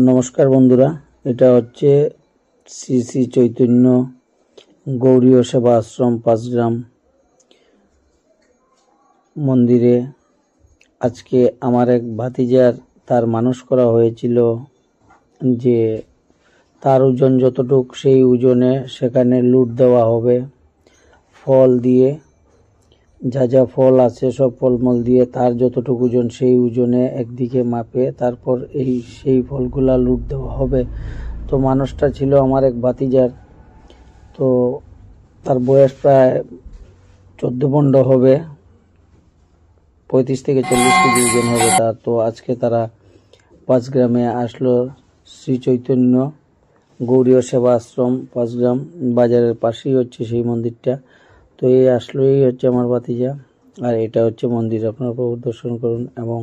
নমস্কার বন্ধুরা, এটা হচ্ছে শ্রী শ্রী চৈতন্য গৌড়ীয় সেবা আশ্রম ৫ গ্রাম মন্দিরে আজকে আমার এক ভাতিজার তার মানস করা হয়েছিল যে তার ওজন যতটুক সেই ওজনে সেখানে লুট দেওয়া হবে। ফল দিয়ে যা যা ফল আছে সব ফলমূল দিয়ে তার যতটুকু ওজন সেই ওজনে একদিকে মাপে তারপর সেই ফলগুলা লুট দেওয়া হবে। তো মানুষটা ছিল আমার এক ভাতিজার, তো তার বয়স প্রায় 14-15 হবে, 35 থেকে 40 কেজি ওজন হবে তার। তো আজকে তারা ৫ গ্রামে আসলো, শ্রী চৈতন্য গৌড়ীয় সেবা আশ্রম ৫ গ্রাম বাজারের পাশেই হচ্ছে সেই মন্দিরটা। তো এই আসলো, এই হচ্ছে আমার ভাতিজা, আর এটা হচ্ছে মন্দির। আপনারা দর্শন করুন। এবং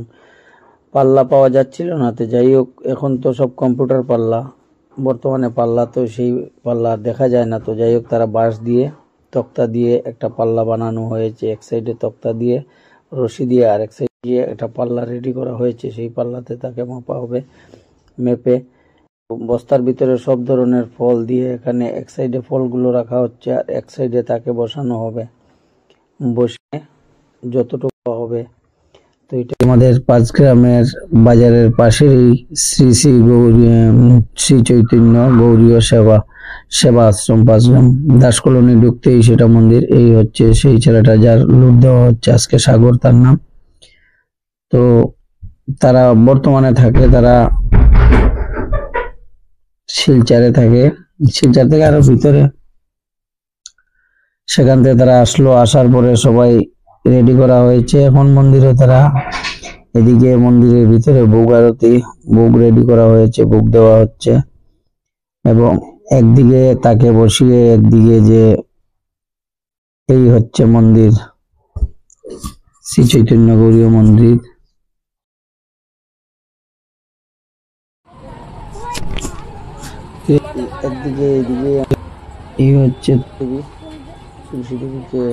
পাল্লা পাওয়া যাচ্ছিল না, তো যাই হোক এখন তো সব কম্পিউটার পাল্লা, বর্তমানে পাল্লা তো সেই পাল্লা দেখা যায় না। তো যাই হোক তারা বাঁশ দিয়ে তক্তা দিয়ে একটা পাল্লা বানানো হয়েছে, এক সাইডে তক্তা দিয়ে রশি দিয়ে আর এক সাইড দিয়ে একটা পাল্লা রেডি করা হয়েছে। সেই পাল্লাতে তাকে মাপা হবে, মেপে বস্তার ভিতরে সব ধরনের ফল দিয়ে এখানে এক সাইডে ফলগুলো রাখা হচ্ছে আর এক সাইডে তাকে বসানো হবে, বসে যতটুকু হবে। তো এটা আমাদের ৫ গ্রামের বাজারের পাশেই শ্রী শ্রী শ্রী চৈতন্য গৌড়ীয় সেবা আশ্রম ৫ গ্রাম দাস কলোনি ঢুকতেই সেটা মন্দির। এই হচ্ছে সেই ছেলেটা যার লুট দেওয়া হচ্ছে আজকে, সাগর তার নাম। তো তারা বর্তমানে থাকে, তারা শিলচারে থাকে, শিলচার থেকে আরো ভিতরে। সেখান থেকে তারা আসলো, আসার পরে সবাই রেডি করা হয়েছে। এখন মন্দিরে তারা এদিকে মন্দিরের ভিতরে ভোগ আরতি, ভোগ রেডি করা হয়েছে, ভোগ দেওয়া হচ্ছে। এবং একদিকে তাকে বসিয়ে একদিকে যে এই হচ্ছে মন্দির, শ্রী চৈতন্য গৌড়ীয় মন্দির। একদিকে এইদিকে এই হচ্ছে দেবী, তুলসী দেবীকে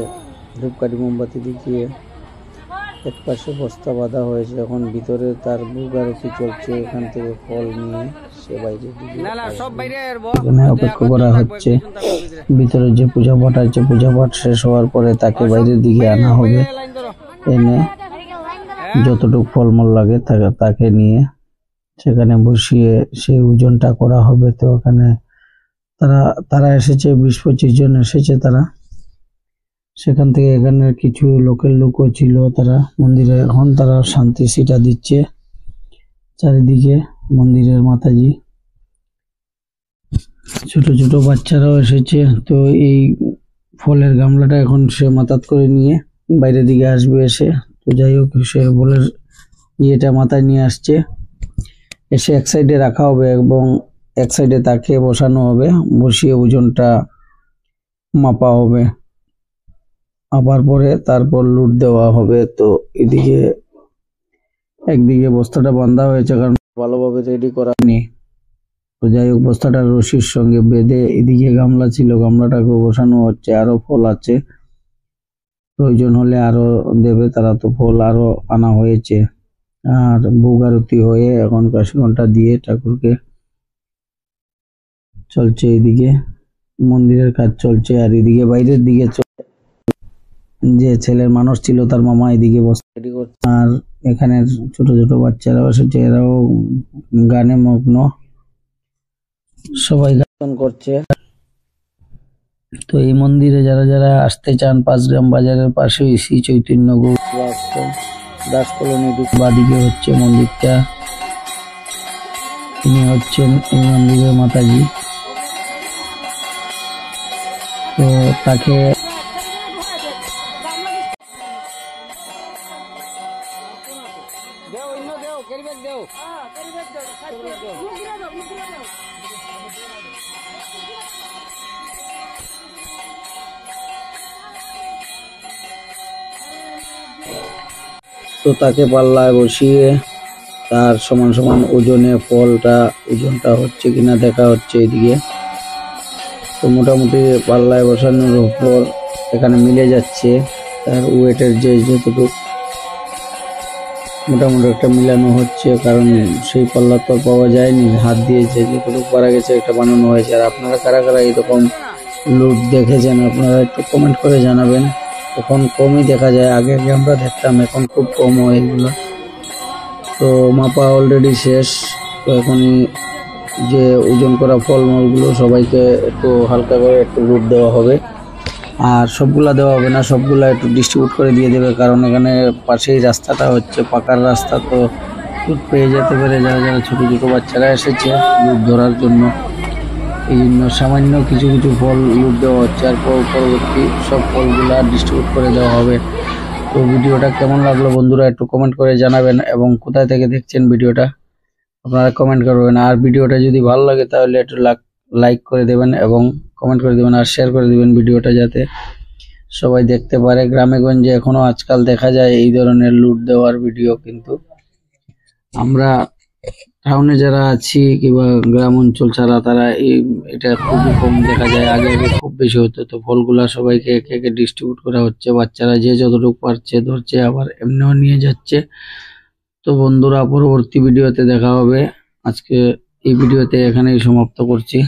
ধূপকাঠি মোমবাতি দেখিয়ে এক পাশে বস্তা বাঁধা হয়েছে। এখন ভিতরে তার ভোগ আরতি চলছে, এখান থেকে ফল নিয়ে সে বাইরে অপেক্ষা করা হচ্ছে। ভিতরে যে পূজা পাঠ আছে, পূজা পাঠ শেষ হওয়ার পরে তাকে বাইরের দিকে আনা হবে, এনে যতটুকু ফলমূল লাগে তাকে নিয়ে সেখানে বসিয়ে সেই ওজনটা করা হবে। তো ওখানে তারা এসেছে, 20-25 জন এসেছে তারা। সেখান থেকে এখানে কিছু লোকের লোকও ছিল তারা মন্দিরে। এখন তারা শান্তি সিটা দিচ্ছে চারিদিকে মন্দিরের মাতাজি। ছোট ছোট বাচ্চারাও এসেছে। তো এই ফলের গামলাটা এখন সে মাথাত করে নিয়ে বাইরের দিকে আসবে এসে। তো যাই হোক সে ফলের ইয়েটা মাথায় নিয়ে আসছে, এসে এক সাইডে রাখা হবে এবং এক সাইডে তাকে বসানো হবে, বসিয়ে ওজনটা মাপা হবে, মাপার পরে তারপর লুট দেওয়া হবে। তো এদিকে একদিকে বস্তাটা বাঁধা হয়েছে কারণ ভালোভাবে রেডি করা নেই। তো যাই হোক বস্তাটা রশির সঙ্গে বেঁধে এদিকে গামলা ছিল, গামলাটাকে বসানো হচ্ছে। আরো ফল আছে, প্রয়োজন হলে আরো দেবে তারা। তো ফল আরো আনা হয়েছে। আর ভোগ আরতি হয়ে এখন কাশি ঘন্টা দিয়ে ঠাকুরকে চলছে, এদিকে মন্দিরের কাজ চলছে। আর এদিকে বাইরের দিকে যে ছেলের মানুষ ছিল তার মামা এদিকে বসে রেডি করছে। আর এখানে ছোট ছোট বাচ্চারাও এসেছে, এরাও গানে মগ্ন, সবাই গান করছে। তো এই মন্দিরে যারা যারা আসতে চান, ৫ গ্রাম বাজারের পাশে শ্রী চৈতন্য গৌড়ীয় আশ্রম দাস কলোনি বাদিকে হচ্ছে মন্দিরটা। তিনি হচ্ছেন এই মন্দিরের মাতাজি। তো তাকে পাল্লায় বসিয়ে তার সমান সমান ওজনে ওজনটা হচ্ছে কিনা দেখা হচ্ছে এদিকে। তো মোটামুটি পাল্লায় বসানোর উপর এখানে মিলে যাচ্ছে তার ওয়েটের যে যতটুকু মোটামুটি একটা মিলানো হচ্ছে, কারণ সেই পাল্লা তো আর পাওয়া যায়নি, হাত দিয়ে যে যতটুকু পারা গেছে একটা বানানো হয়েছে। আর আপনারা কারা কারা এরকম লুট দেখেছেন আপনারা একটু কমেন্ট করে জানাবেন। এখন কমই দেখা যায়, আগে আগে আমরা দেখতাম, এখন খুব কম হয় এগুলো। তো মাপা অলরেডি শেষ, তো এখনই যে ওজন করা ফলমূলগুলো সবাইকে একটু হালকা করে একটু লুট দেওয়া হবে। আর সবগুলা দেওয়া হবে না, সবগুলা একটু ডিস্ট্রিবিউট করে দিয়ে দেবে, কারণ এখানে পাশেই রাস্তাটা হচ্ছে পাকার রাস্তা, তো লুট পেয়ে যেতে পারে যারা যারা ছোটো ছোটো বাচ্চারা এসেছে লুট ধরার জন্য। এই জন্য সামান্য কিছু কিছু ফল লুট দেওয়া হচ্ছে, আর পরবর্তী সব ফলগুলা ডিস্ট্রিবিউট করে দেওয়া হবে। তো ভিডিওটা কেমন লাগলো বন্ধুরা একটু কমেন্ট করে জানাবেন, এবং কোথায় থেকে দেখছেন ভিডিওটা আপনারা কমেন্ট করবেন। আর ভিডিওটা যদি ভালো লাগে তাহলে একটু লাইক করে দেবেন এবং কমেন্ট করে দেবেন, আর শেয়ার করে দেবেন ভিডিওটা, যাতে সবাই দেখতে পারে। গ্রামে গঞ্জে এখনো আজকাল দেখা যায় এই ধরনের লুট দেওয়ার ভিডিও, কিন্তু আমরা টাউনে যারা আছি কিংবা গ্রাম অঞ্চল ছাড়া তারা এটা খুবই কম দেখা যায়। আগে আগে খুব বেশি হতো। তো ফলগুলা সবাইকে একে একে ডিস্ট্রিবিউট করা হচ্ছে, বাচ্চারা যে যতটুকু পারছে ধরছে, আবার এমনিও নিয়ে যাচ্ছে। তো বন্ধুরা পরবর্তী ভিডিওতে দেখা হবে। আজকে এই ভিডিওতে এখানেই সমাপ্ত করছি।